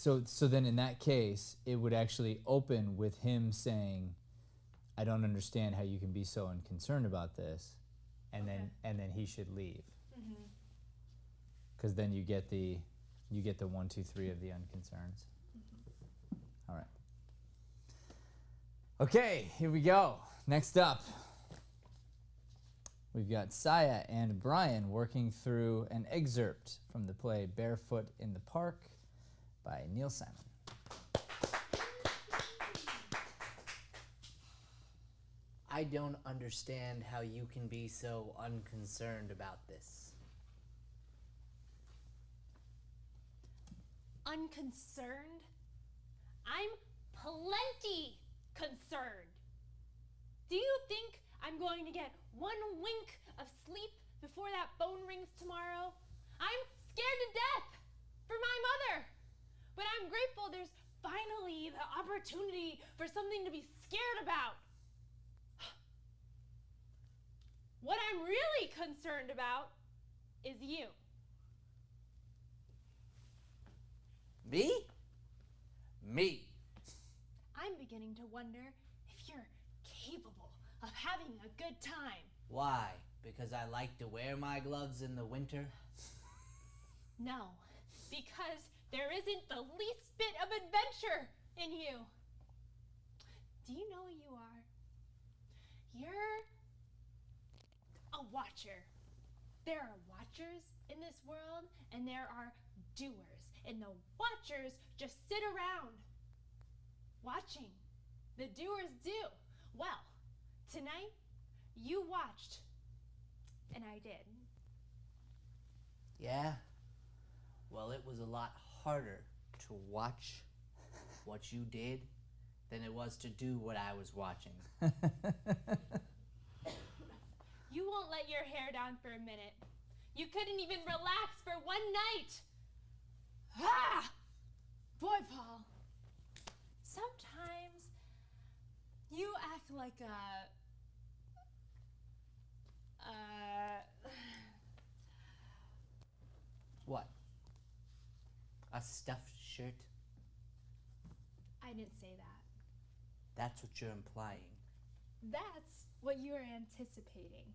So then in that case, it would actually open with him saying, I don't understand how you can be so unconcerned about this, and then he should leave. Because then you get the 1, 2, 3 of the unconcerns. All right. Okay, here we go. Next up, we've got Saya and Brian working through an excerpt from the play Barefoot in the Park by Neil Simon. I don't understand how you can be so unconcerned about this. Unconcerned? I'm plenty concerned. Do you think I'm going to get one wink of sleep before that phone rings tomorrow? I'm scared to death for my mother. But I'm grateful there's finally the opportunity for something to be scared about. What I'm really concerned about is you. Me? Me. I'm beginning to wonder if you're capable of having a good time. Why? Because I like to wear my gloves in the winter? No, because there isn't the least bit of adventure in you. Do you know what you are? You're a watcher. There are watchers in this world, and there are doers. And the watchers just sit around watching. The doers do. Well, tonight you watched, and I did. Yeah? Well, it was a lot harder to watch what you did than it was to do what I was watching. You won't let your hair down for a minute. You couldn't even relax for one night. Ah! Boy, Paul, sometimes you act like a What? A stuffed shirt? I didn't say that. That's what you're implying. That's what you were anticipating.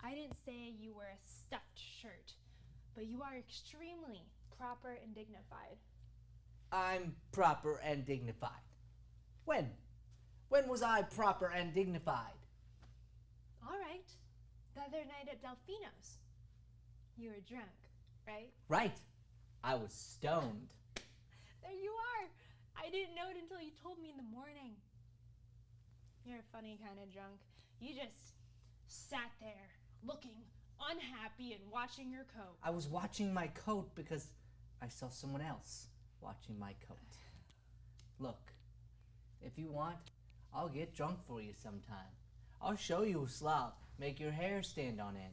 I didn't say you were a stuffed shirt, but you are extremely proper and dignified. I'm proper and dignified. When? When was I proper and dignified? All right. The other night at Delfino's. You were drunk, right? Right. I was stoned. There you are. I didn't know it until you told me in the morning. You're a funny kind of drunk. You just sat there looking unhappy and washing your coat. I was watching my coat because I saw someone else watching my coat. Look, if you want, I'll get drunk for you sometime. I'll show you a slop, make your hair stand on end.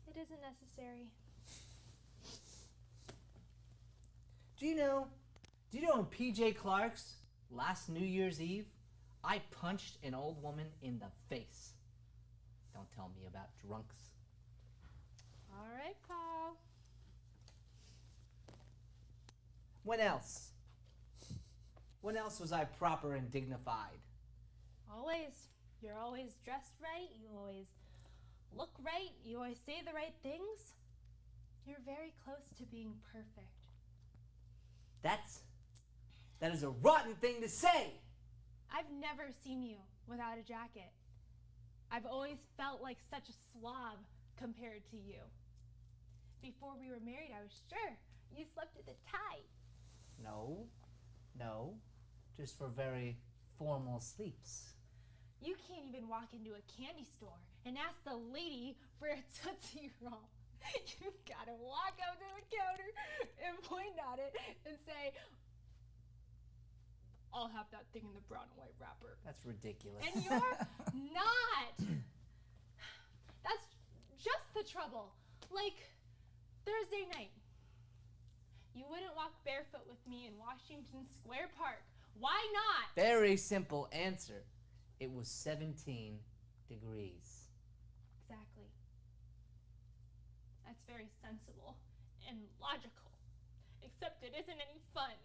It isn't necessary. Do you know in PJ Clark's last New Year's Eve, I punched an old woman in the face. Don't tell me about drunks. All right, Paul. When else? When else was I proper and dignified? Always. You're always dressed right. You always look right. You always say the right things. You're very close to being perfect. That is a rotten thing to say. I've never seen you without a jacket. I've always felt like such a slob compared to you. Before we were married, I was sure you slept with a tie. No, just for very formal sleeps. You can't even walk into a candy store and ask the lady for a Tootsie Roll. You've got to walk up to the counter and point at it and say, I'll have that thing in the brown and white wrapper. That's ridiculous. And you're not. That's just the trouble. Like Thursday night, you wouldn't walk barefoot with me in Washington Square Park. Why not? Very simple answer. It was 17 degrees. Exactly. That's very sensible and logical. Except it isn't any fun.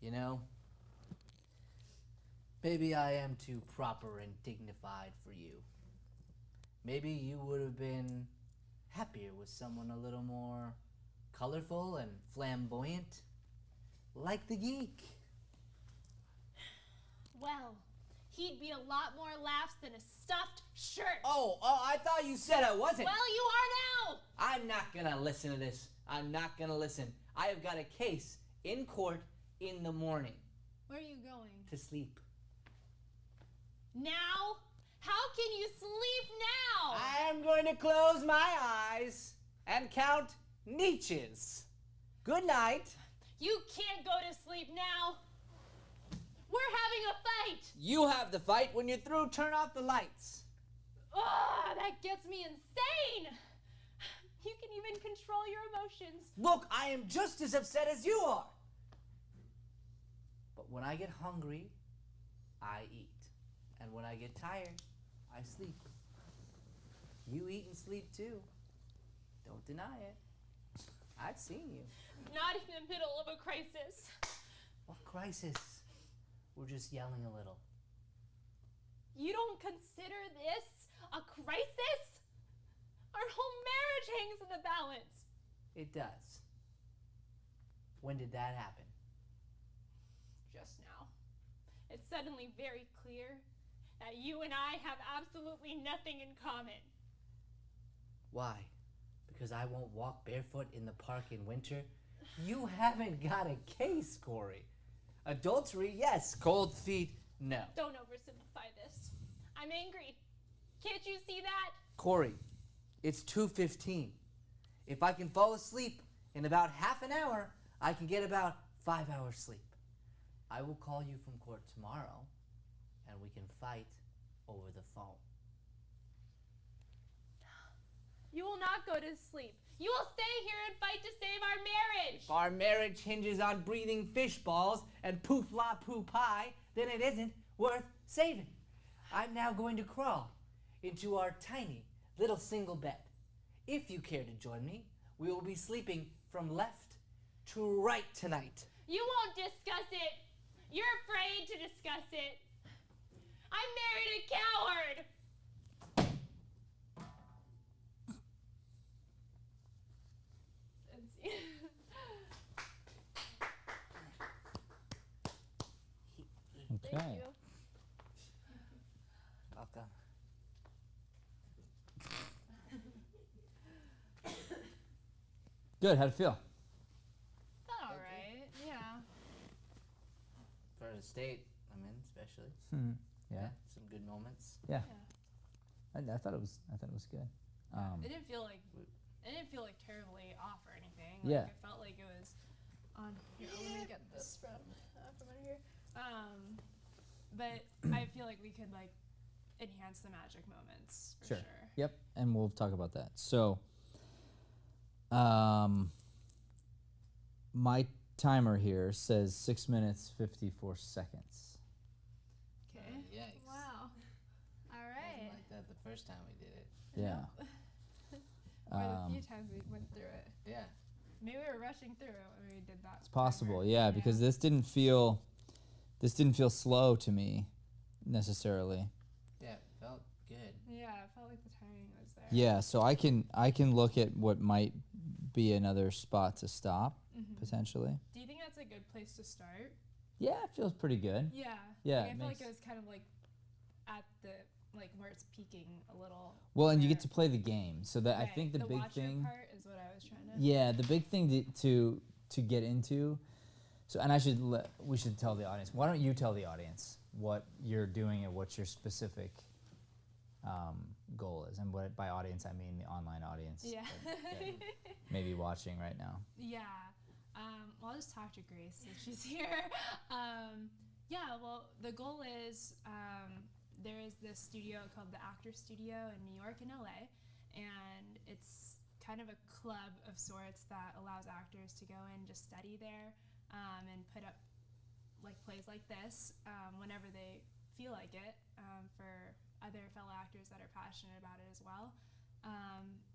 You know, maybe I am too proper and dignified for you. Maybe you would have been happier with someone a little more colorful and flamboyant, like the geek. Well, he'd be a lot more laughs than a stuffed shirt. Oh, I thought you said I wasn't. Well, you are now. I'm not gonna listen to this. I'm not gonna listen. I have got a case in court in the morning. Where are you going? To sleep. Now? How can you sleep now? I am going to close my eyes and count Nietzsche's. Good night. You can't go to sleep now. We're having a fight. You have the fight. When you're through, turn off the lights. Ugh, that gets me insane. You can even control your emotions. Look, I am just as upset as you are. But when I get hungry, I eat. And when I get tired, I sleep. You eat and sleep too. Don't deny it. I've seen you. Not in the middle of a crisis. What crisis? We're just yelling a little. You don't consider this a crisis? Our whole marriage hangs in the balance. It does. When did that happen? Just now. It's suddenly very clear that you and I have absolutely nothing in common. Why? Because I won't walk barefoot in the park in winter? You haven't got a case, Corey. Adultery, yes. Cold feet, no. Don't oversimplify this. I'm angry. Can't you see that? Corey, it's 2:15. If I can fall asleep in about half an hour, I can get about 5 hours sleep. I will call you from court tomorrow, and we can fight over the phone. You will not go to sleep. You will stay here and fight to save our marriage. If our marriage hinges on breathing fish balls and poof la poo pie, then it isn't worth saving. I'm now going to crawl into our tiny little single bed. If you care to join me, we will be sleeping from left to right tonight. You won't discuss it. You're afraid to discuss it. I married a coward. Okay. Thank you. Welcome. Good. How'd it feel? All right. Yeah. For the state I'm in, especially. Yeah. Some good moments. Yeah. I thought it was good. It didn't feel like terribly off or anything. Yeah. It felt like it was on. Here, let me get this from under here. But I feel like we could enhance the magic moments for sure. Yep. And we'll talk about that. So, my timer here says 6 minutes 54 seconds. Okay. Yikes. Wow. All Wasn't right. like that the first time we did it. Yeah. Or the few times we went through it. Yeah. Maybe we were rushing through it when we did that. It's possible. timer. Yeah, because this didn't feel slow to me necessarily. Yeah, it felt good. Yeah, it felt like the timing was there. Yeah, so I can look at what might be another spot to stop potentially. Do you think that's a good place to start? Yeah, it feels pretty good. Yeah. Yeah, Like, I it feel makes- like it was kind of at the where it's peaking a little. Well, and you where- get to play the game. So that I Right, think the big watcher thing. part is what I was trying to. Yeah, the big thing to get into. So, and we should tell the audience. Why don't you tell the audience what you're doing and what your specific goal is? And what by audience I mean the online audience. Yeah. that may be watching right now. Yeah. Well, I'll just talk to Grace since she's here. Yeah. Well, the goal is there is this studio called the Actor Studio in New York and LA, and it's kind of a club of sorts that allows actors to go in, just study there, and put up plays like this whenever they feel like it, for other fellow actors that are passionate about it as well.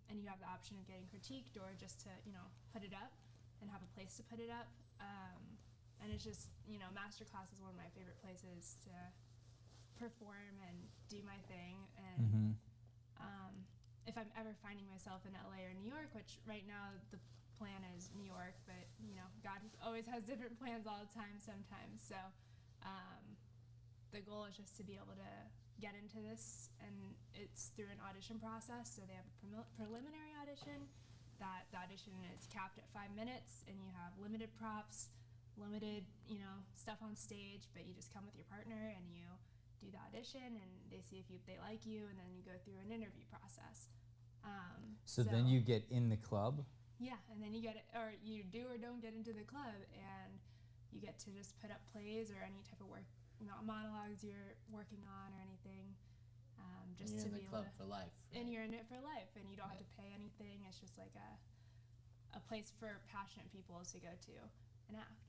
And you have the option of getting critiqued or just to put it up and have a place to put it up. And it's just, Masterclass is one of my favorite places to perform and do my thing. And if I'm ever finding myself in LA or New York, which right now the plan is New York, but God always has different plans all the time sometimes. So the goal is just to be able to get into this, and it's through an audition process. So they have a preliminary audition. The audition is capped at 5 minutes, and you have limited props, limited stuff on stage, but you just come with your partner and you do the audition, and they see if they like you, and then you go through an interview process. So then you get in the club? Yeah, and then you get it, or you do or don't get into the club, and you get to just put up plays or any type of work, monologues you're working on or anything. Just and you're to in be the club able to, for life. and you're in it for life, and you don't have to pay anything. It's just like a place for passionate people to go to and act.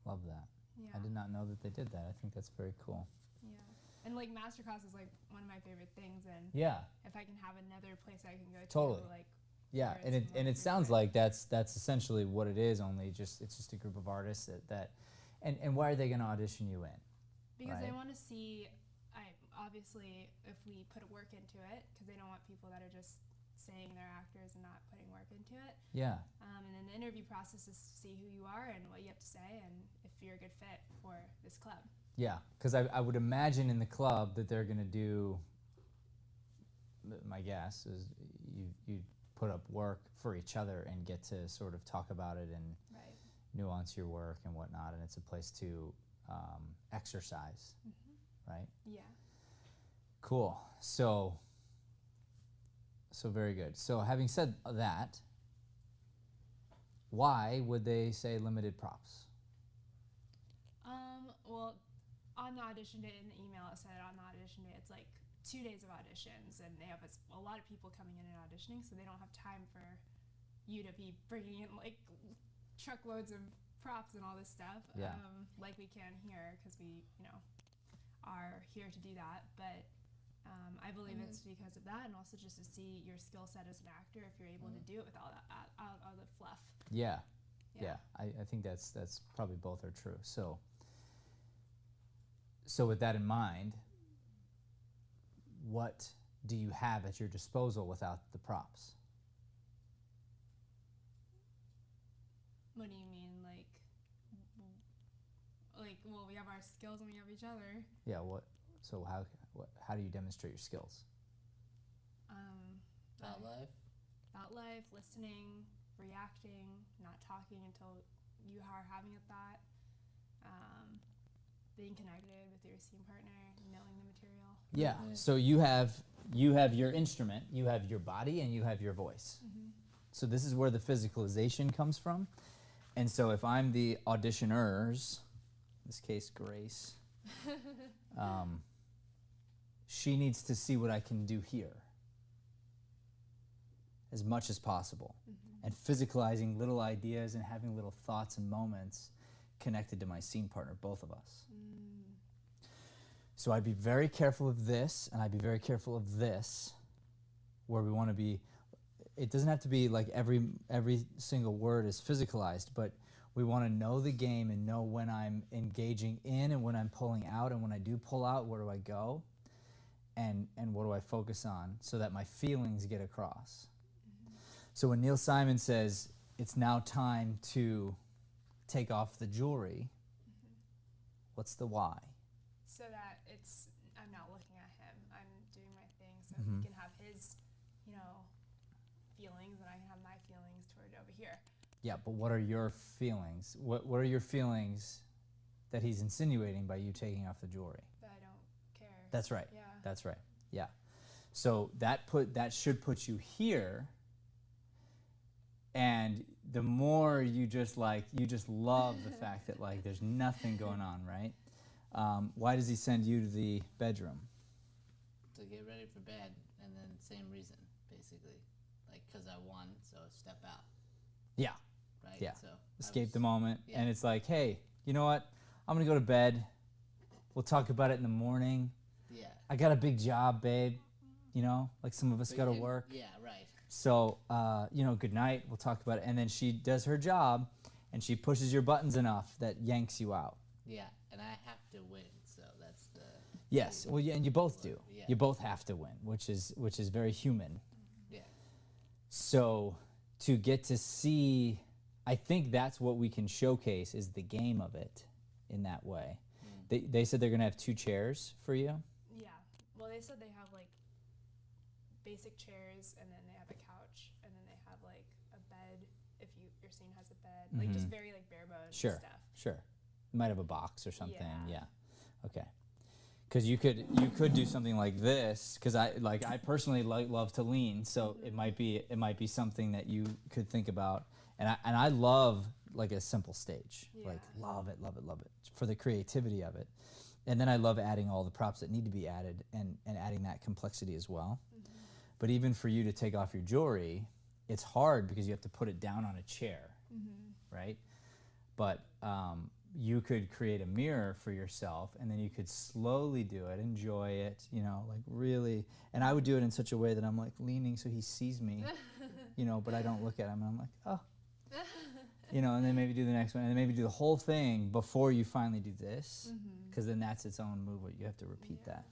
Love that. Yeah. I did not know that they did that. I think that's very cool. Yeah. And like Masterclass is like one of my favorite things, and Yeah. if I can have another place I can go to, Totally. like Yeah, where and it's it more sounds frequent. like that's essentially what it is. Only it's just a group of artists and why are they going to audition you in? Because they right? want to see, obviously, if we put work into it, because they don't want people that are just saying they're actors and not putting work into it. Yeah. And then the interview process is to see who you are and what you have to say, and if you're a good fit for this club. Yeah, because I would imagine in the club that they're going to do. My guess is you put up work for each other and get to sort of talk about it and Right. nuance your work and whatnot, and it's a place to exercise, right? Yeah. Cool. So very good. So having said that, why would they say limited props? Well, on the audition day, in the email it said on the audition day, it's like 2 days of auditions, and they have a lot of people coming in and auditioning, so they don't have time for you to be bringing in like truckloads of props and all this stuff, Yeah. like we can here, because we, are here to do that. But I believe it's because of that, and also just to see your skill set as an actor, if you're able to do it with all that all the fluff. Yeah. I think that's probably both are true. So with that in mind, what do you have at your disposal without the props? What do you mean, well, we have our skills and we have each other. Yeah. So how do you demonstrate your skills? About life? About life, listening, reacting, not talking until you are having a thought, being connected with your scene partner, knowing the material. Yeah. So you have your instrument, you have your body, and you have your voice. So this is where the physicalization comes from. And so if I'm the auditioners, in this case Grace, she needs to see what I can do here as much as possible. And physicalizing little ideas and having little thoughts and moments connected to my scene partner, both of us. So I'd be very careful of this, and I'd be very careful of this, where we want to be. It doesn't have to be like every single word is physicalized, but we want to know the game and know when I'm engaging in and when I'm pulling out, and when I do pull out, where do I go, and what do I focus on, so that my feelings get across. So when Neil Simon says, it's now time to take off the jewelry, what's the why? So that I'm not looking at him. I'm doing my thing, so he can have his, feelings, and I can have my feelings toward over here. Yeah, but what are your feelings? What are your feelings that he's insinuating by you taking off the jewelry? But I don't care. That's right. Yeah. That's right. Yeah. So that should put you here. And the more you just love the fact that there's nothing going on, right? Why does he send you to the bedroom? To get ready for bed, and then same reason, basically. Because I won, so step out. Yeah. Right? Yeah. So Escape the moment. Yeah. And it's like, hey, you know what? I'm going to go to bed. We'll talk about it in the morning. Yeah. I got a big job, babe. Like some of us got to work. Yeah, right. So, good night. We'll talk about it. And then she does her job, and she pushes your buttons enough that yanks you out. Yeah, and I have to win, so that's the... Yes, well, yeah, and you both do. Yeah. You both have to win, which is very human. Yeah. So to get to see, I think that's what we can showcase is the game of it in that way. They said they're going to have 2 chairs for you. Yeah. Well, they said they have like basic chairs, and then they have a couch, and then they have like a bed if your scene has a bed, like just very like bare bones stuff. Sure. You might have a box or something. Yeah. Okay. Because you could do something like this. Because I personally love to lean, so it might be something that you could think about. And I love like a simple stage. Yeah. Like love it for the creativity of it. And then I love adding all the props that need to be added and adding that complexity as well. But even for you to take off your jewelry, it's hard because you have to put it down on a chair, right? But you could create a mirror for yourself, and then you could slowly do it, enjoy it, you know, like really. And I would do it in such a way that I'm like leaning so he sees me, you know, but I don't look at him. And I'm like, oh, you know, and then maybe do the next one, and then maybe do the whole thing before you finally do this, because then that's its own move. You have to repeat that.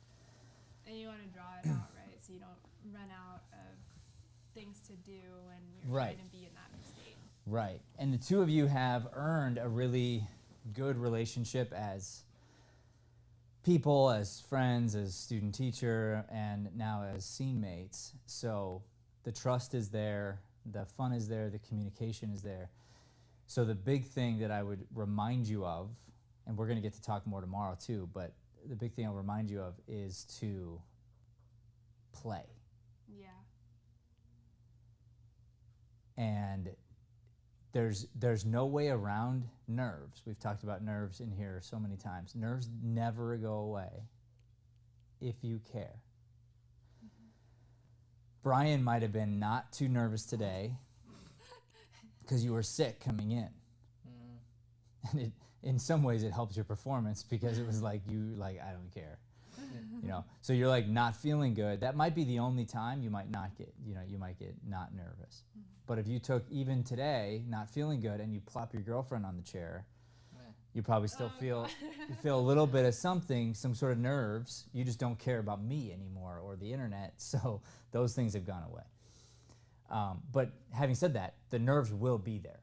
And you want to draw it out, right? So you don't run out of things to do when you're Right. trying to be in that state. Right. And the two of you have earned a really good relationship as people, as friends, as student teacher, and now as scene mates. So the trust is there, the fun is there, the communication is there. So the big thing that I would remind you of, and we're going to get to talk more tomorrow too, but the big thing I'll remind you of is to play. Yeah. And there's no way around nerves. We've talked about nerves in here so many times. Nerves never go away if you care. Brian might have been not too nervous today because you were sick coming in. And in some ways it helps your performance because it was like I don't care. You know, so you're like not feeling good. That might be the only time you might not get, you might get not nervous. But if you took even today not feeling good and you plop your girlfriend on the chair, you probably still feel a little bit of something, some sort of nerves. You just don't care about me anymore or the internet. So those things have gone away. But having said that, the nerves will be there.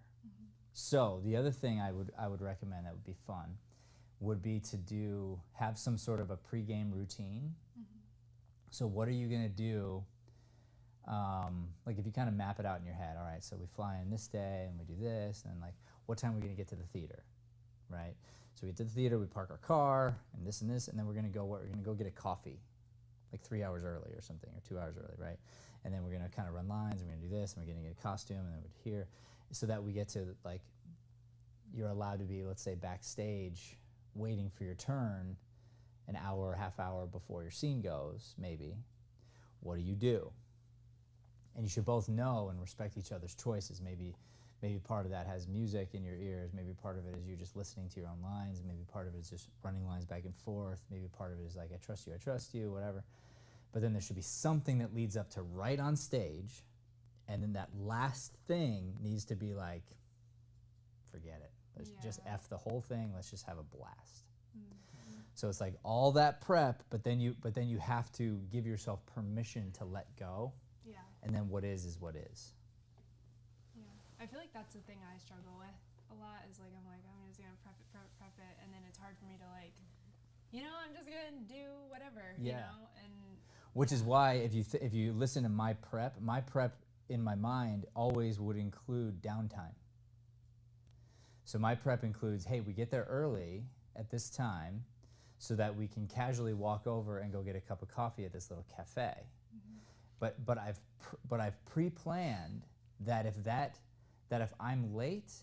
So the other thing I would recommend that would be fun would be to have some sort of a pregame routine. So what are you going to do? Like if you kind of map it out in your head, all right, so we fly in this day and we do this, and like what time are we going to get to the theater, right? So we get to the theater, we park our car, and this, and then we're going to go get a coffee, like 3 hours early or something, or 2 hours early, right? And then we're going to kind of run lines, and we're going to do this, and we're going to get a costume, and then we're here, so that we get to, like, you're allowed to be, let's say, backstage waiting for your turn an hour or half hour before your scene goes, maybe. What do you do? And you should both know and respect each other's choices. Maybe part of that has music in your ears. Maybe part of it is you just listening to your own lines. Maybe part of it is just running lines back and forth. Maybe part of it is like, I trust you, whatever. But then there should be something that leads up to right on stage. And then that last thing needs to be like, forget it. Let's just F the whole thing. Let's just have a blast. So it's like all that prep, but then you have to give yourself permission to let go. Yeah. And then what is what is. Yeah. I feel like that's the thing I struggle with a lot is like, I'm just going to prep it. And then it's hard for me to like, I'm just going to do whatever, you know? And which is why if you listen to my prep in my mind always would include downtime. So my prep includes, hey, we get there early at this time so that we can casually walk over and go get a cup of coffee at this little cafe. But I've pre-planned that if I'm late,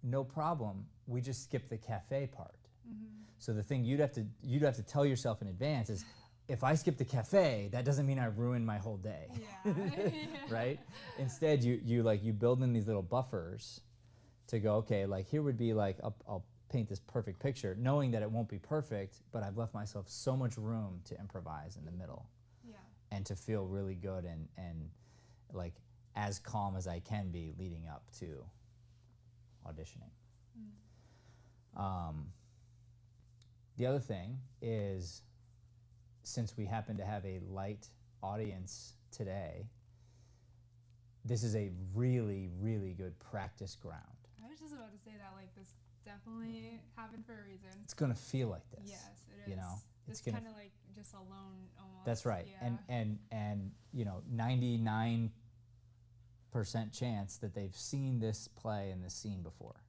no problem. We just skip the cafe part. So the thing you'd have to tell yourself in advance is, if I skip the cafe, that doesn't mean I ruined my whole day. Yeah. Right? Instead, you build in these little buffers to go, okay, like here would be like, I'll paint this perfect picture, knowing that it won't be perfect, but I've left myself so much room to improvise in the middle. Yeah. And to feel really good and like as calm as I can be leading up to auditioning. The other thing is, since we happen to have a light audience today, this is a really, really good practice ground. I was just about to say that, like, this definitely happened for a reason. It's gonna feel like this. Yes, it is. You know, it's kind of like just alone almost. That's right. Yeah. And you know, 99% chance that they've seen this play and this scene before.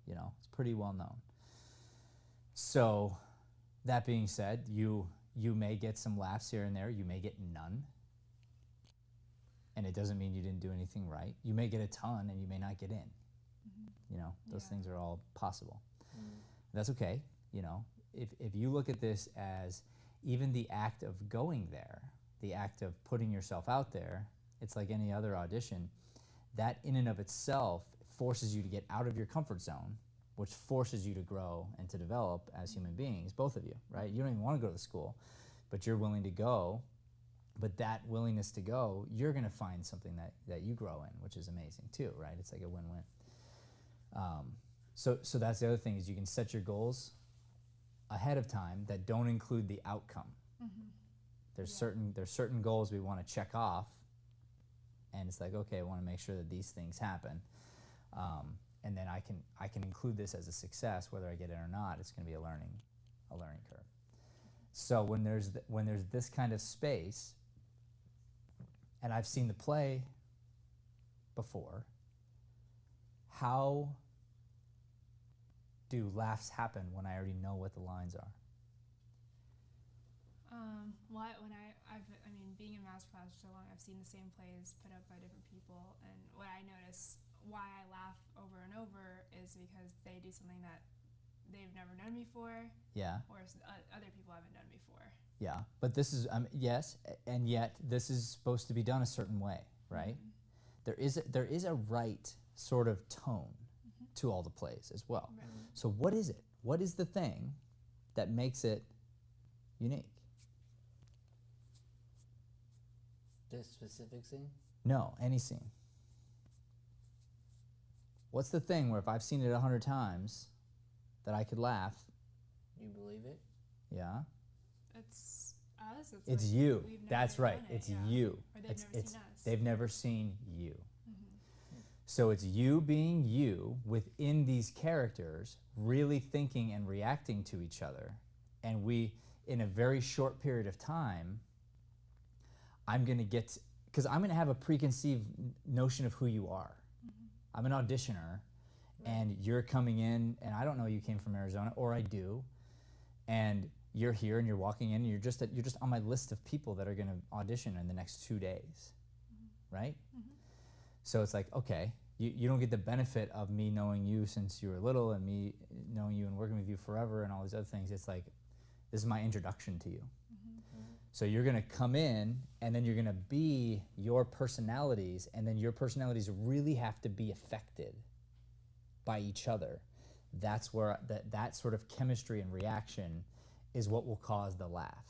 You know, it's pretty well known. So, that being said, you may get some laughs here and there. You may get none. And it doesn't mean you didn't do anything right. You may get a ton and you may not get in. You know, those things are all possible. That's okay. You know, if you look at this as even the act of going there, the act of putting yourself out there, it's like any other audition, that in and of itself forces you to get out of your comfort zone, which forces you to grow and to develop as human beings, both of you, right? You don't even want to go to the school, but you're willing to go. But that willingness to go, you're going to find something that you grow in, which is amazing too, right? It's like a win-win. So that's the other thing, is you can set your goals ahead of time that don't include the outcome. There's certain goals we want to check off, and it's like, okay, I want to make sure that these things happen, and then I can include this as a success, whether I get it or not. It's going to be a learning curve. So when there's this kind of space, and I've seen the play before, how do laughs happen when I already know what the lines are? I mean, being in Masterclass for so long, I've seen the same plays put up by different people, and what I notice why I laugh over and over is because they do something that they've never done before. Yeah. Or other people haven't done before. Yeah, but this is yes, and yet this is supposed to be done a certain way, right? There is a right sort of tone to all the plays as well. Right. So what is it? What is the thing that makes it unique? This specific scene? No, any scene. What's the thing where if I've seen it 100 times that I could laugh? You believe it? Yeah. It's us. It's like you. we've never That's right. done it, It's yeah. you. Or they've never seen us. They've never seen you. So it's you being you within these characters, really thinking and reacting to each other. And we, in a very short period of time, I'm going to get, because I'm going to have a preconceived notion of who you are. I'm an auditioner, and you're coming in, and I don't know you came from Arizona, or I do, and you're here and you're walking in, and you're just on my list of people that are going to audition in the next 2 days, right? So it's like, okay, you don't get the benefit of me knowing you since you were little and me knowing you and working with you forever and all these other things. It's like, this is my introduction to you. So you're going to come in, and then you're going to be your personalities, and then your personalities really have to be affected by each other. That's where that sort of chemistry and reaction is what will cause the laugh.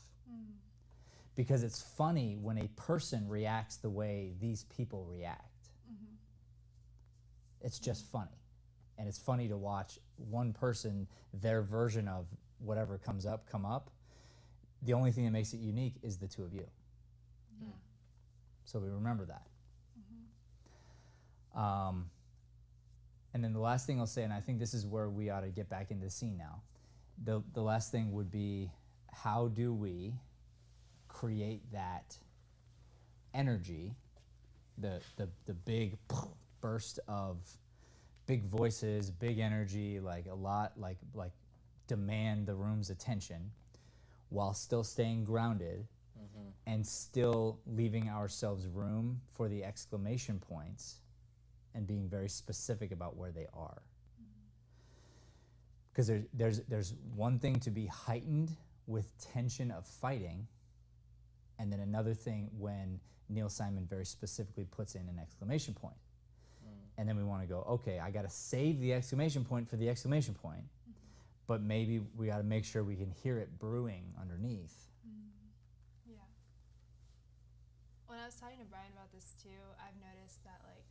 Because it's funny when a person reacts the way these people react. It's just funny. And it's funny to watch one person, their version of whatever comes up, come up. The only thing that makes it unique is the two of you. Yeah. So we remember that. And then the last thing I'll say, and I think this is where we ought to get back into the scene now. The last thing would be, how do we create that energy, the big burst of big voices, big energy, like a lot, like demand the room's attention, while still staying grounded and still leaving ourselves room for the exclamation points and being very specific about where they are. Because there's one thing to be heightened with tension of fighting, and then another thing when Neil Simon very specifically puts in an exclamation point. And then we want to go, okay, I got to save the exclamation point for the exclamation point, but maybe we got to make sure we can hear it brewing underneath. Yeah. When I was talking to Brian about this too, I've noticed that, like,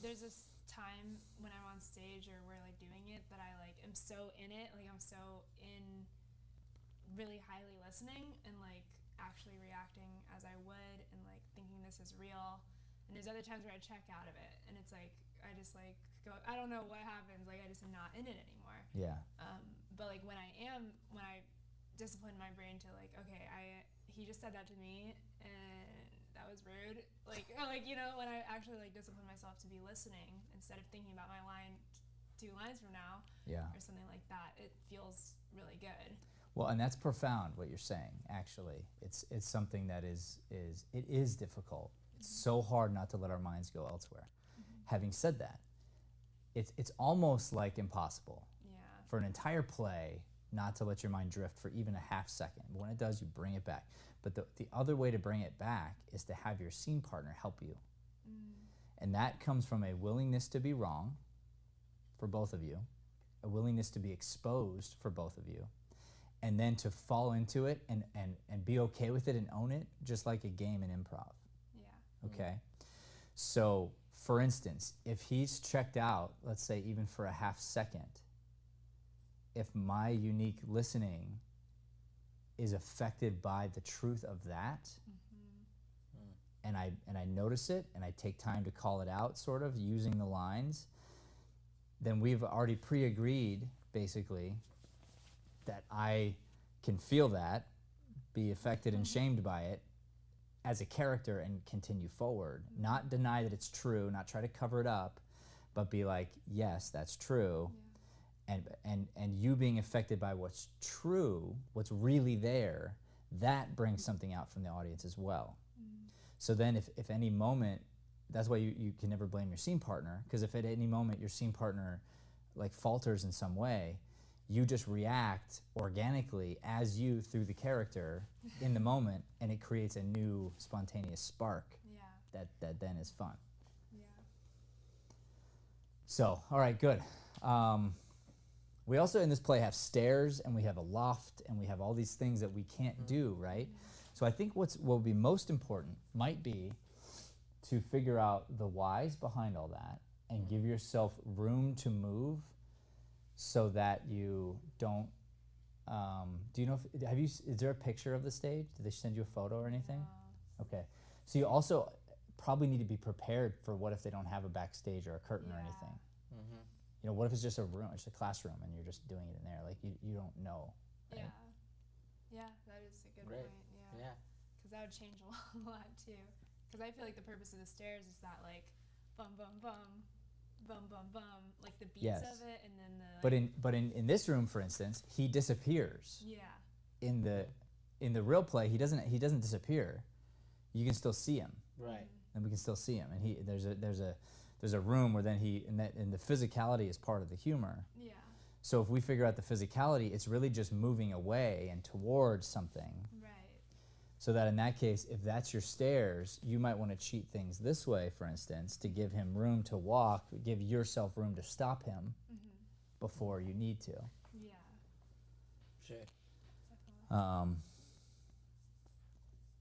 there's this time when I'm on stage or we're like doing it that I like am so in it, like I'm so in really highly listening and like actually reacting as I would and like thinking this is real. And there's other times where I check out of it and it's like I just like go, I don't know what happens, like I just am not in it anymore. Yeah. But like when I discipline my brain to like, okay, he just said that to me and that was rude. Like you know, when I actually like discipline myself to be listening instead of thinking about my line 2 lines from now, or something like that, it feels really good. Well, and that's profound what you're saying. Actually, it's something that is difficult. It's so hard not to let our minds go elsewhere. Having said that, it's almost like impossible for an entire play not to let your mind drift for even a half second. But when it does, you bring it back. But the other way to bring it back is to have your scene partner help you. And that comes from a willingness to be wrong for both of you, a willingness to be exposed for both of you, and then to fall into it and be okay with it and own it, just like a game in improv. Yeah. Okay? So, for instance, if he's checked out, let's say even for a half second, if my unique listening is affected by the truth of that, and I notice it and I take time to call it out, sort of using the lines, then we've already pre-agreed basically that I can feel that, be affected and shamed by it as a character and continue forward. Not deny that it's true, not try to cover it up, but be like, yes, that's true. And you being affected by what's true, what's really there, that brings something out from the audience as well. So then if any moment, that's why you can never blame your scene partner, because if at any moment your scene partner like falters in some way, you just react organically as you through the character in the moment, and it creates a new spontaneous spark that then is fun. So, all right, good. We also in this play have stairs and we have a loft and we have all these things that we can't do, right? So I think what will be most important might be to figure out the whys behind all that and give yourself room to move so that you don't, do you know, is there a picture of the stage? Did they send you a photo or anything? Okay. So you also probably need to be prepared for what if they don't have a backstage or a curtain or anything. You know, what if it's just a room, it's a classroom, and you're just doing it in there? Like, you don't know. Right? Yeah, that is a good point. Yeah. Because that would change a lot, too. Because I feel like the purpose of the stairs is that, like, bum, bum, bum, bum, bum, bum, like the beats of it, and then the... Like, but in this room, for instance, he disappears. Yeah. In the real play, he doesn't disappear. You can still see him. Right. And we can still see him. And there's a room where then and the physicality is part of the humor. Yeah. So if we figure out the physicality, it's really just moving away and towards something. Right. So that in that case, if that's your stairs, you might want to cheat things this way, for instance, to give him room to walk, give yourself room to stop him before you need to. Yeah. Sure.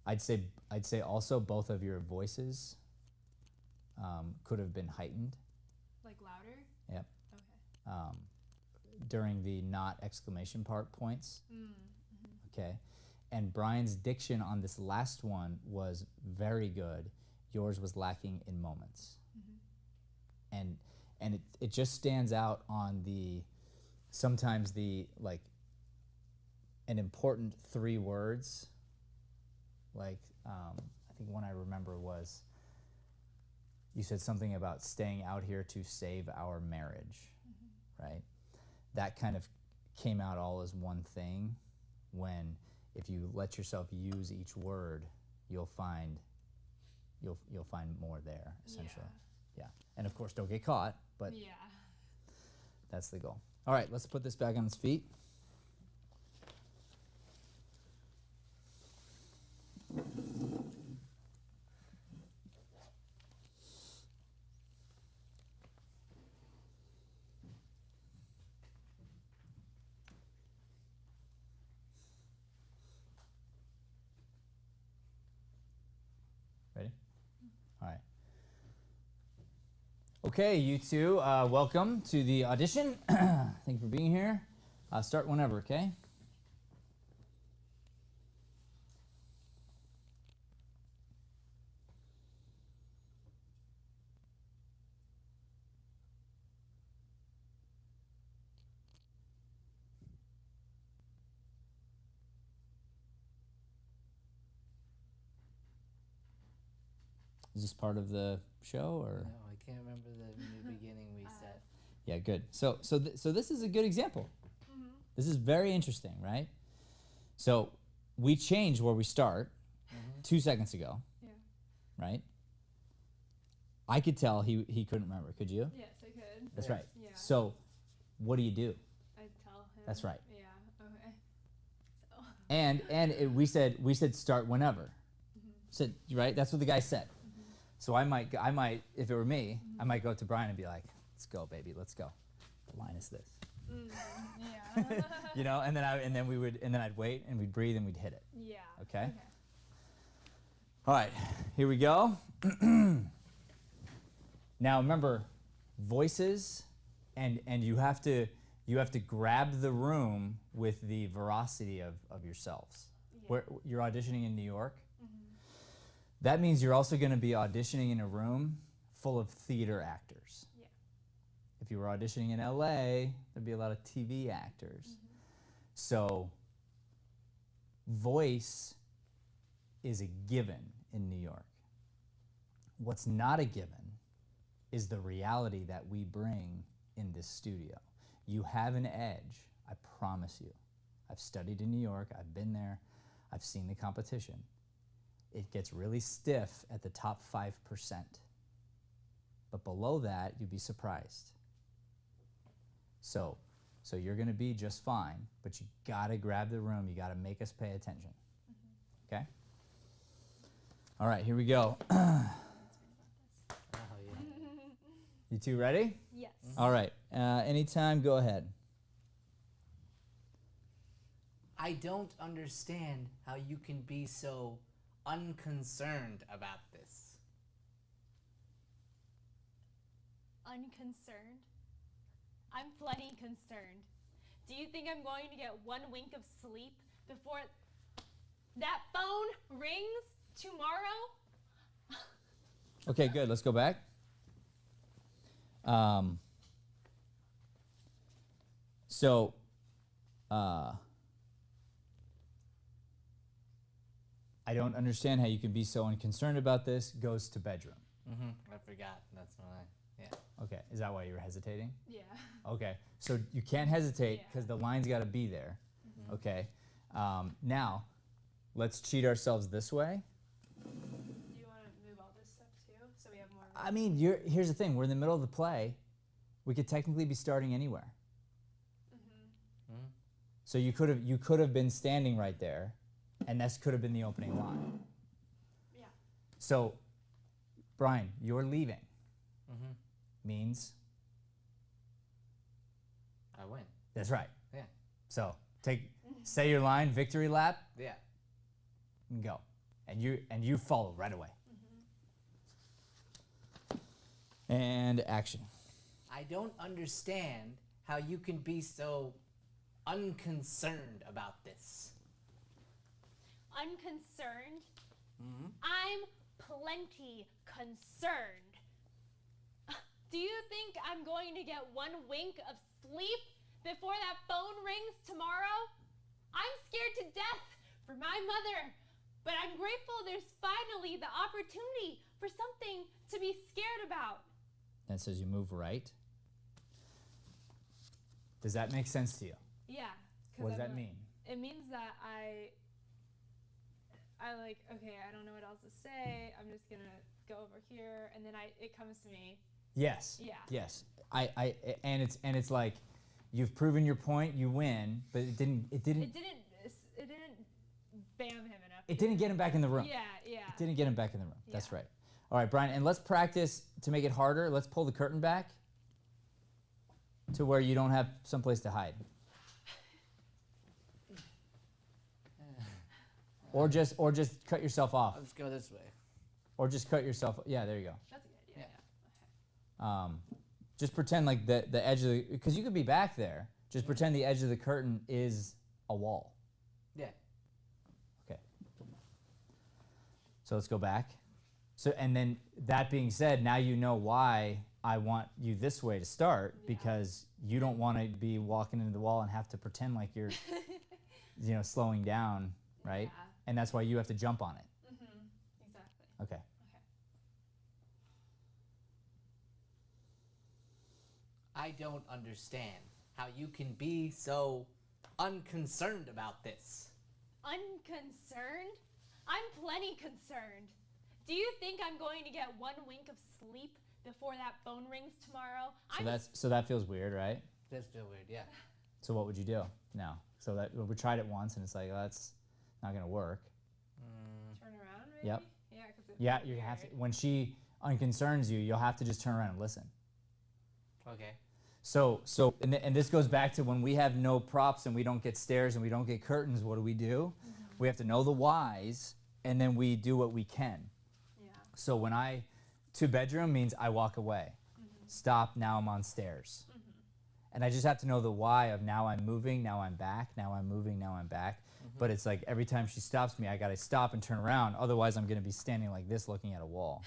I'd say also both of your voices could have been heightened. Like louder? Yep. Okay. During the not exclamation part points. Okay. And Brian's diction on this last one was very good. Yours was lacking in moments. And it just stands out on sometimes like an important 3 words. Like, I think one I remember was, you said something about staying out here to save our marriage, right? That kind of came out all as one thing, when if you let yourself use each word, you'll find more there, essentially. Yeah. And of course, don't get caught, but that's the goal. All right, let's put this back on its feet. Ready? All right. Okay, you two, welcome to the audition. Thank you for being here. Start whenever, okay? Is this part of the show, or? No, I can't remember the new beginning we set. Yeah, good. So this is a good example. This is very interesting, right? So we changed where we start 2 seconds ago, Yeah. right? I could tell he couldn't remember. Could you? Yes, I could. That's Yeah. right. Yeah. So what do you do? I tell him. That's right. Yeah. Okay. So. And we said start whenever. Said right. That's what the guy said. So I might if it were me, I might go up to Brian and be like, "Let's go, baby, let's go." The line is this, Yeah. you know, and then I'd wait and we'd breathe and we'd hit it. Yeah. Okay. All right, here we go. Now remember, voices, and you have to grab the room with the veracity of yourselves. Yeah. Where you're auditioning in New York. That means you're also going to be auditioning in a room full of theater actors. Yeah. If you were auditioning in LA, there'd be a lot of TV actors. So voice is a given in New York. What's not a given is the reality that we bring in this studio. You have an edge, I promise you. I've studied in New York, I've been there, I've seen the competition. It gets really stiff at the top 5%. But below that, you'd be surprised. So you're gonna be just fine, but you gotta grab the room, you gotta make us pay attention. Okay? All right, here we go. Oh, yeah. You two ready? Yes. All right, anytime, go ahead. I don't understand how you can be so unconcerned about this. Unconcerned? I'm plenty concerned. Do you think I'm going to get one wink of sleep before that phone rings tomorrow? Okay, good, let's go back. I don't understand how you can be so unconcerned about this, goes to bedroom. I forgot. That's why. Yeah. Okay, is that why you were hesitating? Yeah. Okay, so you can't hesitate Yeah. because the line's got to be there. Okay, now let's cheat ourselves this way. Do you want to move all this stuff too, so we have more? I mean, here's the thing: we're in the middle of the play. We could technically be starting anywhere. So you could have been standing right there, and this could have been the opening line. Yeah. So, Brian, you're leaving. Means I win. that's right. Yeah. So say your line, victory lap, Yeah. and go, and you follow right away. And action. I don't understand how you can be so unconcerned about this. Unconcerned? I'm plenty concerned. Do you think I'm going to get one wink of sleep before that phone rings tomorrow? I'm scared to death for my mother, but I'm grateful there's finally the opportunity for something to be scared about. And it says you move right. Does that make sense to you? Yeah. 'cause What does I'm that like- mean? It means that I like, okay, I don't know what else to say. I'm just gonna go over here, and then it comes to me. Yes. Yeah. Yes. And it's like you've proven your point, you win, but it didn't It didn't bam him enough. it didn't get him back in the room. Yeah, yeah. It didn't get him back in the room. That's Yeah. right. All right, Brian, and let's practice to make it harder. Let's pull the curtain back to where you don't have someplace to hide. Or just cut yourself off. Let's go this way. Or just cut yourself. Yeah, there you go. That's good. Yeah, Yeah. yeah. Just pretend like the edge of the, because you could be back there. Just pretend the edge of the curtain is a wall. Yeah. Okay. So let's go back. So, and then that being said, now you know why I want you this way to start, because you don't want to be walking into the wall and have to pretend like you're, slowing down, right? Yeah. And that's why you have to jump on it. Exactly. Okay. I don't understand how you can be so unconcerned about this. Unconcerned? I'm plenty concerned. Do you think I'm going to get one wink of sleep before that phone rings tomorrow? So that feels weird, right? That's feel weird, yeah. So what would you do? No. So that we tried it once and it's like, that's not gonna work. Turn around, maybe? Yep. Yeah, because Yeah, you have to. When she unconcerns you, you'll have to just turn around and listen. Okay. So and this goes back to when we have no props and we don't get stairs and we don't get curtains. What do? We have to know the whys, and then we do what we can. Yeah. So when 2-bedroom means I walk away. Stop, now I'm on stairs. And I just have to know the why of now I'm moving, now I'm back, now I'm moving, now I'm back. But it's like every time she stops me, I gotta stop and turn around. Otherwise, I'm gonna be standing like this looking at a wall.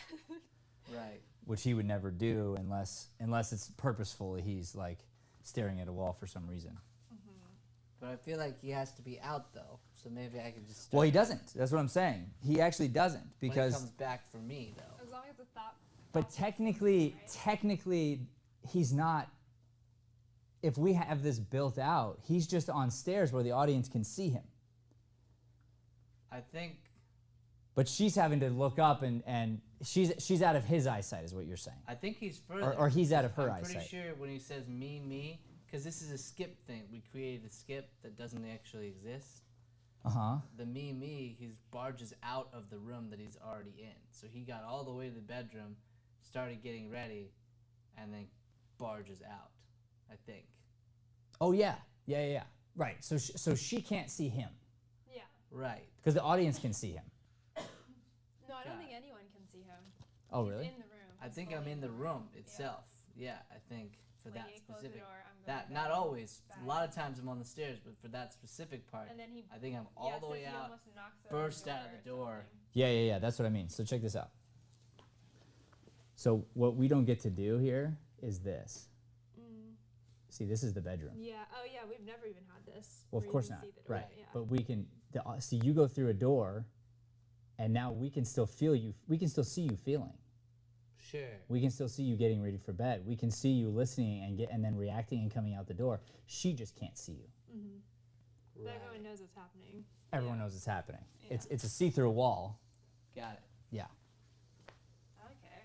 Right. Which he would never do unless it's purposeful. He's like staring at a wall for some reason. But I feel like he has to be out though, so maybe I could just start Well, he doesn't. That's what I'm saying. He actually doesn't, when because it comes back for me though. As long as the thought. but technically he's not. If we have this built out, he's just on stairs where the audience can see him. I think But she's having to look up and she's out of his eyesight, is what you're saying. I think he's further. Or he's out of her I'm eyesight. pretty sure when he says me, because this is a skip thing. We created a skip that doesn't actually exist. The me, he barges out of the room that he's already in. So he got all the way to the bedroom, started getting ready, and then barges out, I think. Oh yeah. Right. So she can't see him Yeah. Right. because the audience can see him. No, I don't God. think anyone can see him. Oh He's really? in the room. I He's think fully I'm in the room. room itself. Yeah, I think for Like, that you close the specific. door, I'm going That to not bed, always. back. A lot of times I'm on the stairs, but for that specific part, And then he. I think I'm all yeah, the it way says he out. almost knocks over burst out of the or door. something. Yeah. That's what I mean. So check this out. So what we don't get to do here is this. See, this is the bedroom. Yeah. Oh, yeah. We've never even had this. Well, where of you course can not. see the door. Right. Yeah. But we can. See, you go through a door, and now we can still feel you. We can still see you feeling. Sure. We can still see you getting ready for bed. We can see you listening and then reacting and coming out the door. She just can't see you. But everyone knows what's happening. Everyone knows it's happening. Yeah. It's a see-through wall. Got it. Yeah. Okay.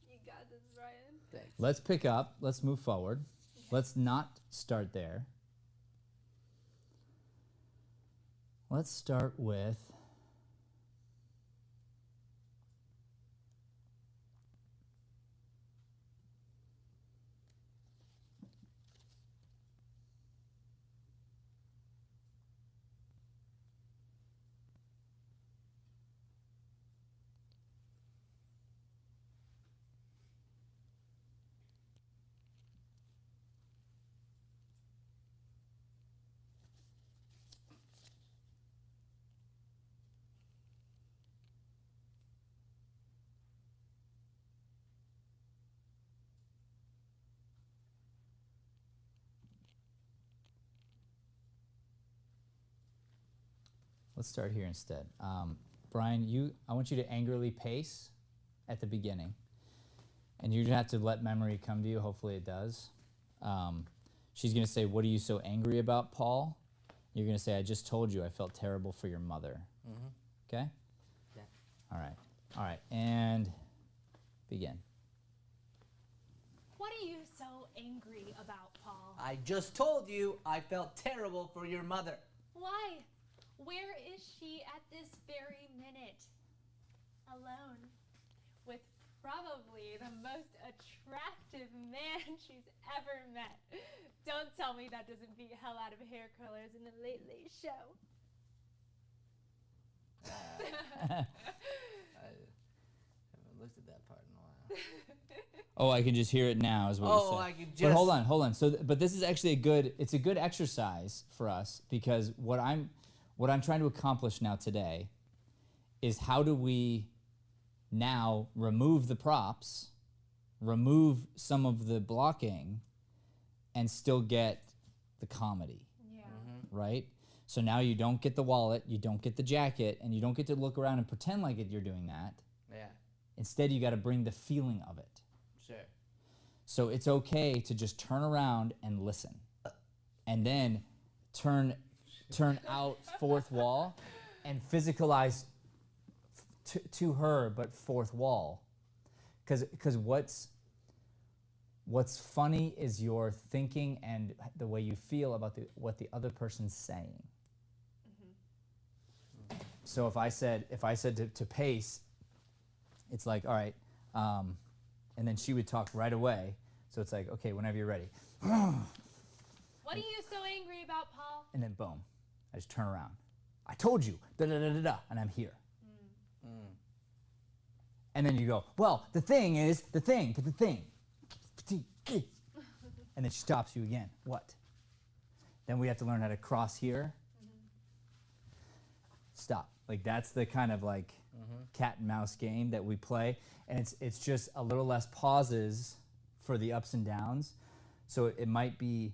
You got this, Brian. Thanks. Let's pick up. Let's move forward. Let's not start there. Let's start with let's start here instead. Brian, I want you to angrily pace at the beginning. And you're going to have to let memory come to you. Hopefully it does. She's going to say, "What are you so angry about, Paul?" You're going to say, "I just told you I felt terrible for your mother." Okay? Yeah. All right. And begin. What are you so angry about, Paul? I just told you I felt terrible for your mother. Why? Where is she at this very minute? Alone. With probably the most attractive man she's ever met. Don't tell me that doesn't beat hell out of hair colors in the Late Late Show. I haven't looked at that part in a while. Oh, I can just hear it now, is what you Oh, said. I can just. But hold on. So, but this is actually it's a good exercise for us, because what I'm trying to accomplish now today is how do we now remove the props, remove some of the blocking, and still get the comedy, Yeah. right? So now you don't get the wallet, you don't get the jacket, and you don't get to look around and pretend like you're doing that. Yeah, Instead, you got to bring the feeling of it. sure. So it's okay to just turn around and listen, and then turn out fourth wall and physicalize to her, but fourth wall. Because what's funny is your thinking and the way you feel about what the other person's saying. So if I said to Pace, it's like, all right, and then she would talk right away. So it's like, okay, whenever you're ready. What are you so angry about, Paul? And then boom, I just turn around. I told you, da da da da da, and I'm here. And then you go, well, the thing is, the thing. And then she stops you again. What? Then we have to learn how to cross here. Stop. Like, that's the kind of like cat and mouse game that we play. And it's just a little less pauses for the ups and downs. So it might be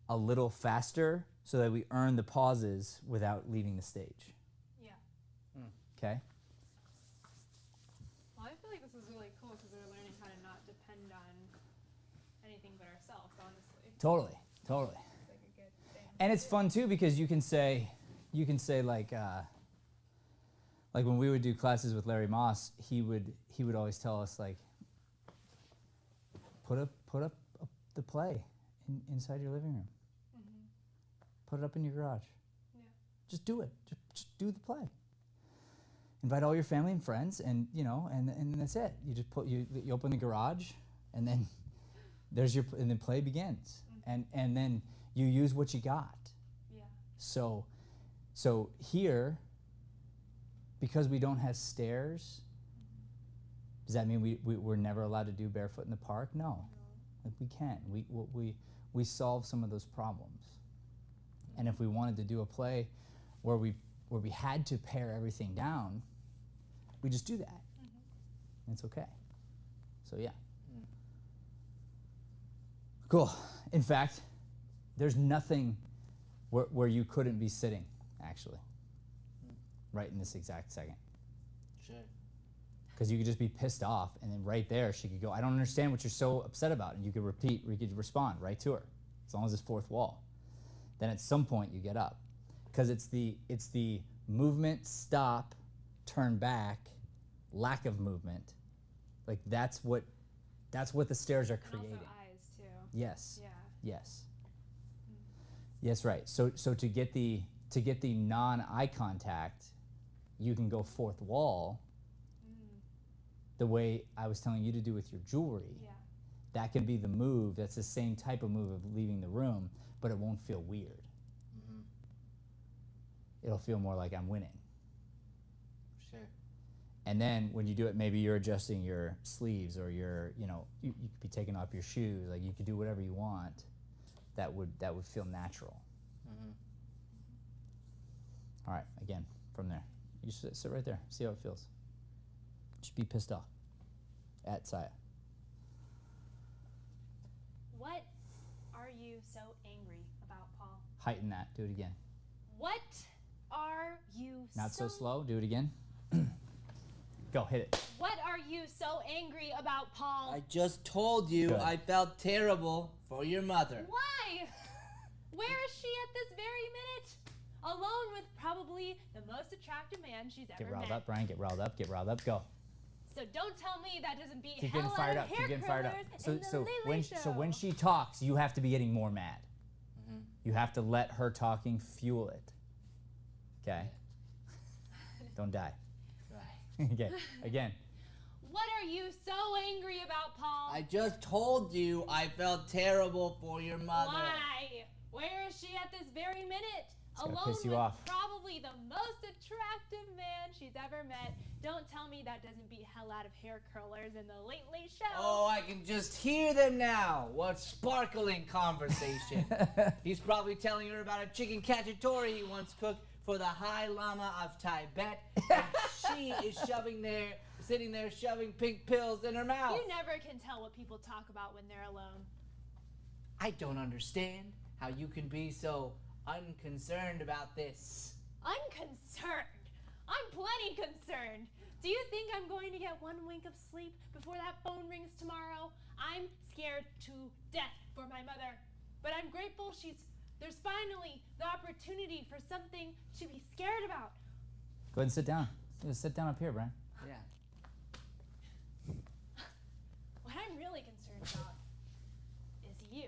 a little faster so that we earn the pauses without leaving the stage. Yeah. Okay? Well, I feel like this is really cool because we're learning how to not depend on anything but ourselves, honestly. Totally. It's like a good thing. And it's fun too, because you can say like when we would do classes with Larry Moss, he would always tell us, like, put up the play inside your living room. Put it up in your garage. Yeah. Just do it. Just do the play. Invite all your family and friends, and and that's it. You just you open the garage, and then and then play begins, and then you use what you got. Yeah. So here, because we don't have stairs, does that mean we're never allowed to do barefoot in the park? No. Like, we can. We solve some of those problems. And if we wanted to do a play where we had to pare everything down, we just do that. And it's okay. So yeah. Cool. In fact, there's nothing where you couldn't be sitting, actually, right in this exact second. Sure. Because you could just be pissed off, and then right there she could go, I don't understand what you're so upset about, and you could respond right to her, as long as it's fourth wall. Then at some point you get up, because it's the movement, stop, turn back, lack of movement. Like, that's what the stairs are creating. And also eyes, too. Yes. Yeah. Yes. Yes, right. So to get the non-eye contact, you can go fourth wall the way I was telling you to do with your jewelry. Yeah. That can be the move. That's the same type of move of leaving the room, but it won't feel weird. It'll feel more like I'm winning. Sure. And then when you do it, maybe you're adjusting your sleeves, or you could be taking off your shoes. Like, you could do whatever you want. That would feel natural. All right, again, from there. You sit right there. See how it feels. Just be pissed off at Saya. What are you so angry about, Paul? Heighten that. Do it again. What are you Not so slow. Do it again. Go, hit it. What are you so angry about, Paul? I just told you Good. I felt terrible for your mother. Why? Where is she at this very minute? Alone with probably the most attractive man she's ever Get riled met. up, Brian. Get riled up. Get riled up. Go. So don't tell me that doesn't beat Keep hell getting out fired of up. hair Keep getting fired up. curlers So in the so Late when Late so when Show. she talks, you have to be getting more mad. You have to let her talking fuel it. Okay. Don't die. Right. Okay. Again. What are you so angry about, Paul? I just told you I felt terrible for your mother. Why? Where is she at this very minute? gotta Alone piss you with off. probably the most attractive man she's ever met. Don't tell me that doesn't beat hell out of hair curlers in the Late Late Show. Oh, I can just hear them now. What sparkling conversation. He's probably telling her about a chicken cacciatore he once cooked for the High Lama of Tibet. And she is sitting there shoving pink pills in her mouth. You never can tell what people talk about when they're alone. I don't understand how you can be so unconcerned about this. Unconcerned? I'm plenty concerned. Do you think I'm going to get one wink of sleep before that phone rings tomorrow? I'm scared to death for my mother. But I'm grateful there's finally the opportunity for something to be scared about. Go ahead and sit down. Just sit down up here, Brian. Yeah. What I'm really concerned about is you.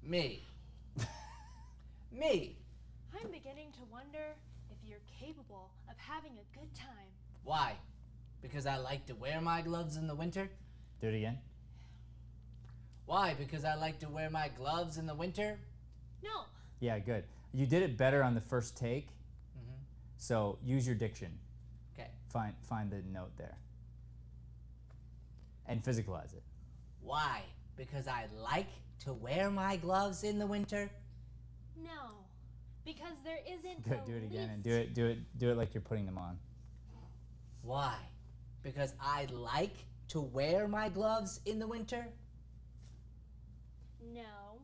Me. Me. I'm beginning to wonder if you're capable of having a good time. Why? Because I like to wear my gloves in the winter? Do it again. Why? Because I like to wear my gloves in the winter? No. Yeah, good. You did it better on the first take, Mm-hmm. so use your diction. Okay. Find the note there. And physicalize it. Why? Because I like to wear my gloves in the winter? No. Because there isn't Good. the Do it again and least- do it like you're putting them on. Why? Because I like to wear my gloves in the winter? No.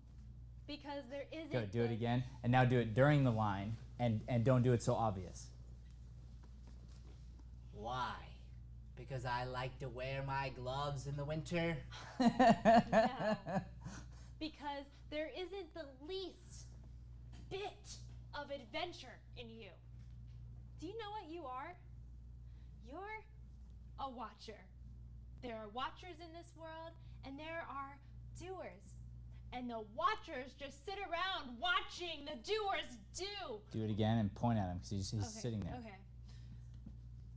Because there isn't Good. Do it the- again, and now do it during the line, and don't do it so obvious. Why? Because I like to wear my gloves in the winter? No. Because there isn't the least bit of adventure in you. Do you know what you are? You're a watcher. There are watchers in this world, and there are doers. And the watchers just sit around watching the doers do. Do it again and point at him because he's sitting there. Okay.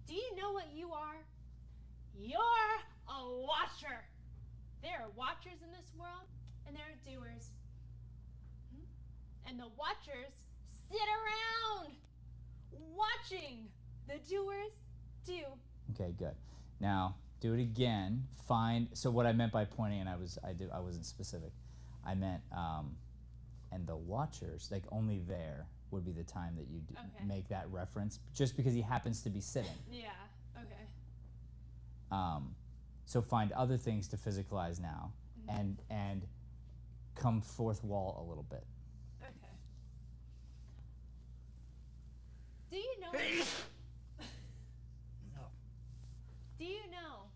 Do you know what you are? You're a watcher. There are watchers in this world, and there are doers. And the watchers sit around watching the doers do. Okay, good. Now do it again. So what I meant by pointing, and I wasn't specific. I meant, and the watchers, like only there would be the time that you Okay. make that reference, just because he happens to be sitting. Yeah, okay. So find other things to physicalize now, and come fourth wall a little bit. Okay. Do you know? No. Do you know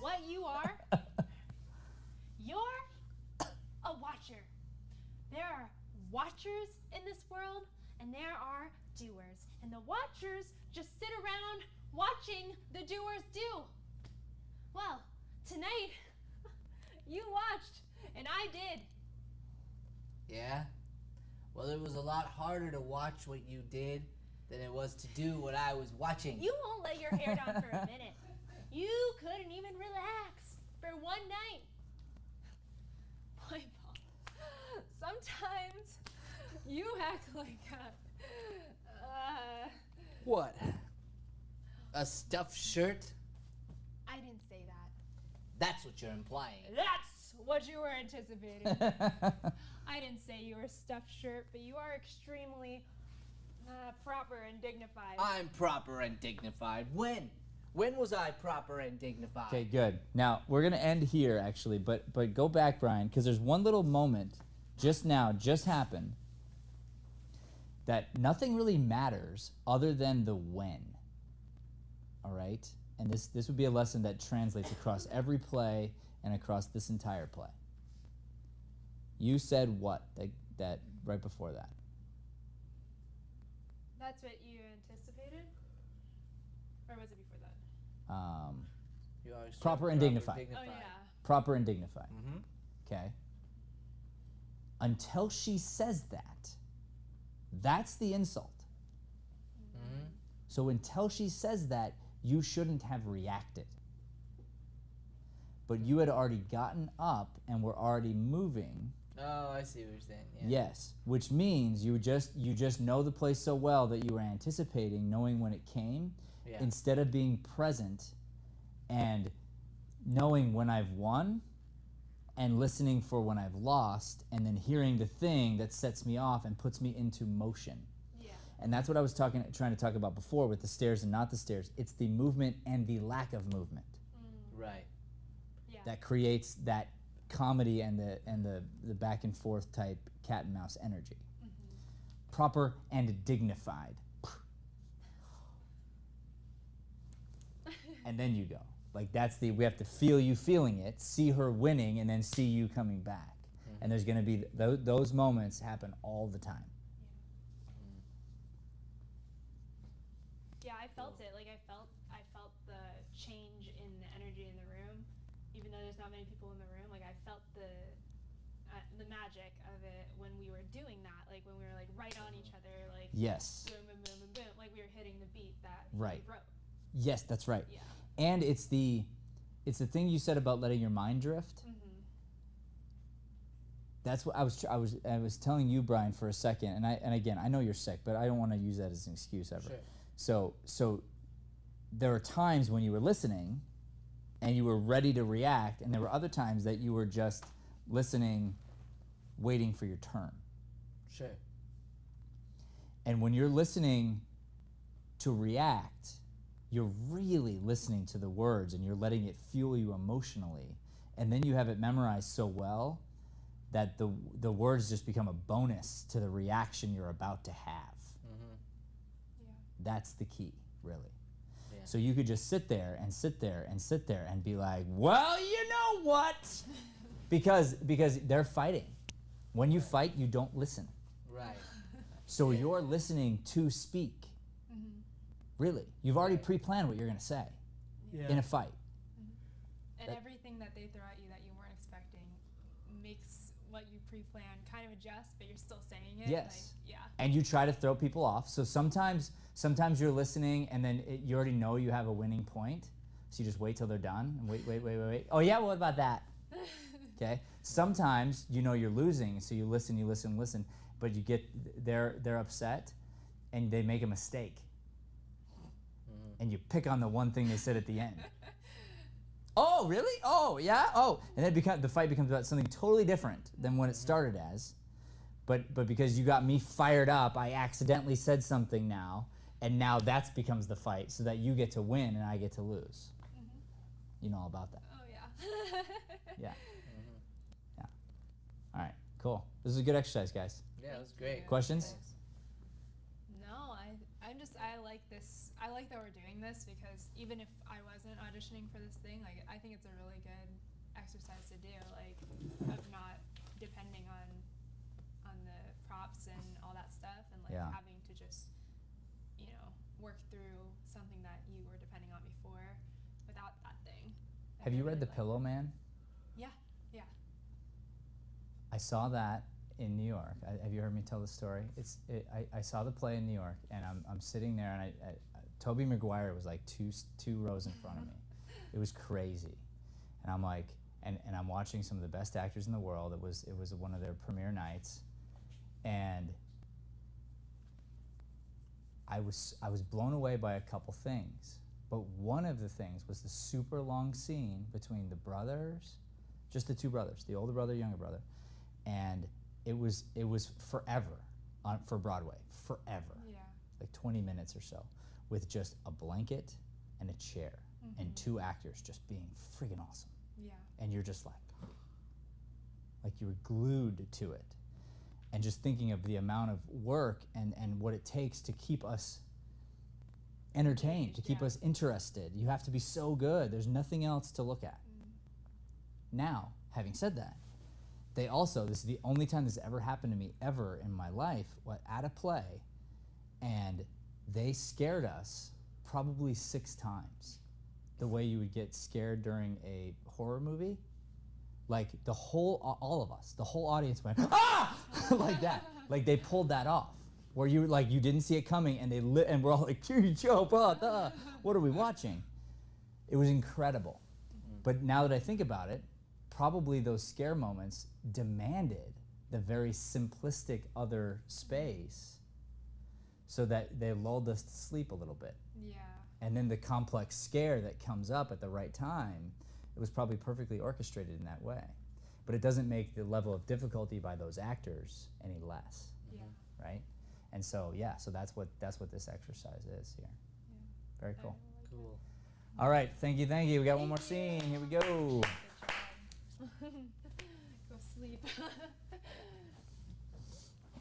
what you are? You're a watcher. There are watchers in this world, and there are doers. And the watchers just sit around watching the doers do. Well, tonight, you watched, and I did. Yeah? Well, it was a lot harder to watch what you did than it was to do what I was watching. You won't let your hair down for a minute. You couldn't even relax for one night. Boy, Paul, sometimes you act like What? A stuffed shirt? I didn't say that. That's what you're implying. That's what you were anticipating. I didn't say you were a stuffed shirt, but you are extremely proper and dignified. I'm proper and dignified. When? When was I proper and dignified? Okay, good. Now we're gonna end here actually, but go back, Brian, because there's one little moment just happened that nothing really matters other than the when. All right, and this would be a lesson that translates across every play and across this entire play. You said what that right before that? That's what you anticipated? Or was it before that? You always said Proper and dignified. Oh, yeah. Proper and dignified. Mm-hmm. Okay. Until she says that, that's the insult. Mm-hmm. So until she says that, you shouldn't have reacted. But you had already gotten up and were already moving. Oh, I see what you're saying. Yeah. Yes, which means you just know the place so well that you were anticipating knowing when it came, Yeah. instead of being present and knowing when I've won and listening for when I've lost, and then hearing the thing that sets me off and puts me into motion. Yeah. And that's what I was trying to talk about before with the stairs and not the stairs. It's the movement and the lack of movement Right. Yeah. that creates that comedy and the back and forth type cat and mouse energy. Proper and dignified. And then you go. Like we have to feel you feeling it, see her winning, and then see you coming back. And there's going to be those moments happen all the time. Yeah, I felt it. Like I felt the change in the energy in the room, even though there's not many people in the room. Like I felt the magic of it when we were doing that. Like when we were like right on each other. Like Yes. boom, boom, boom, boom, boom. Like we were hitting the beat that Right. we wrote. Yes, that's right. Yeah. And it's the thing you said about letting your mind drift. That's what I was telling you, Brian, for a second. And again, I know you're sick, but I don't want to use that as an excuse ever. Sure. So there are times when you were listening and you were ready to react, and there were other times that you were just listening, waiting for your turn. Sure. And when you're listening to react, you're really listening to the words and you're letting it fuel you emotionally. And then you have it memorized so well that the words just become a bonus to the reaction you're about to have. Yeah. That's the key, really. Yeah. So you could just sit there and sit there and sit there and be like, well, you know what? because they're fighting. When you fight, you don't listen. Right. So you're listening to speak. Really. You've already pre-planned what you're going to say in a fight. And That- everything that they throw at you that you weren't expecting makes what you pre-planned kind of adjust, but you're still saying it. Yes. Like, yeah. And you try to throw people off. So sometimes you're listening and then you already know you have a winning point. So you just wait till they're done and wait. Oh yeah, what about that? Okay. Sometimes you know you're losing, so you listen, but you get they're upset and they make a mistake. And you pick on the one thing they said at the end. Oh, really? Oh, yeah? Oh. And then the fight becomes about something totally different than when it started as. But because you got me fired up, I accidentally said something now, and now that becomes the fight so that you get to win and I get to lose. You know all about that. Oh yeah. Yeah. Yeah. All right, cool. This is a good exercise, guys. Yeah, that was great. Questions? No, I like this. I like that we're doing this because even if I wasn't auditioning for this thing, like I think it's a really good exercise to do, like of not depending on the props and all that stuff, and like Yeah. having to just work through something that you were depending on before without that thing. Have you read The Pillow Man? Yeah. I saw that in New York. Have you heard me tell the story? I saw the play in New York, and I'm sitting there, and Tobey Maguire was like two rows in front of me. It was crazy, and I'm like, and I'm watching some of the best actors in the world. It was one of their premiere nights, and I was blown away by a couple things. But one of the things was the super long scene between the brothers, just the two brothers, the older brother, younger brother, and it was forever for Broadway, forever, Yeah. like 20 minutes or so, with just a blanket and a chair and two actors just being friggin' awesome. Yeah. And you're just like you were glued to it, and just thinking of the amount of work and what it takes to keep us entertained, to keep Yeah. us interested. You have to be so good. There's nothing else to look at. Now, having said that, this is the only time this ever happened to me ever in my life, at a play, and they scared us probably 6 times the way you would get scared during a horror movie. Like all of us, the whole audience went, ah! Like that. Like they pulled that off. where you like you didn't see it coming, and and we're all like, what are we watching? It was incredible. But now that I think about it, probably those scare moments demanded the very simplistic other space so that they lulled us to sleep a little bit. Yeah. And then the complex scare that comes up at the right time, it was probably perfectly orchestrated in that way. But it doesn't make the level of difficulty by those actors any less, Yeah. right? And so, yeah, so that's what this exercise is here. Yeah. Very cool. Cool. All right, thank you. We got one more scene. Here we go. Good job. Go sleep.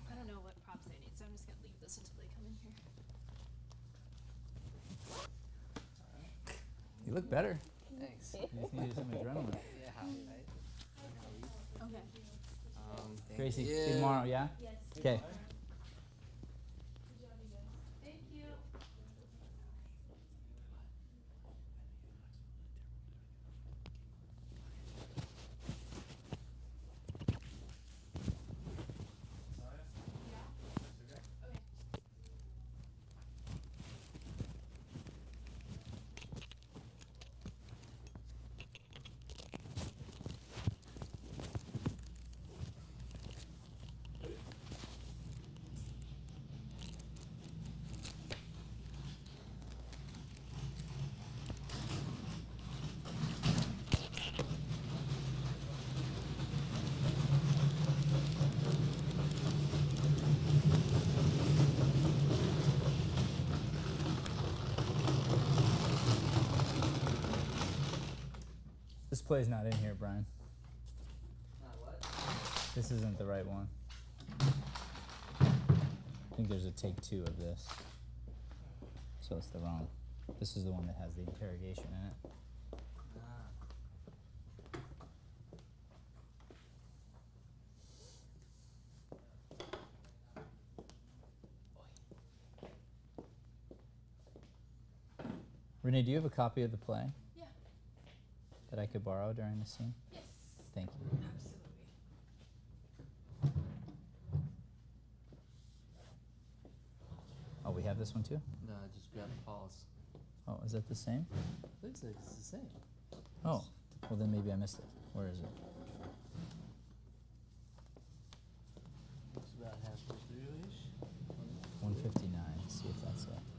I don't know what props they need, so I'm just gonna leave this until they come in here. You look better. Thanks. You just needed some adrenaline. Yeah, right. Okay. Thank Gracie, you. see you tomorrow, yeah? Yes. Okay. Thank you. This play's not in here, Brian. Not what? This isn't the right one. I think there's a take 2 of this. So it's the wrong. This is the one that has the interrogation in it. Renee, do you have a copy of the play Yeah. that I could borrow during the scene? Yes. Thank you. Absolutely. Oh, we have this one too? No, I just grabbed Paul's. Oh, is that the same? Looks like it's the same. Oh, well then maybe I missed it. Where is it? It's about halfway through-ish. 159. Let's see if that's it.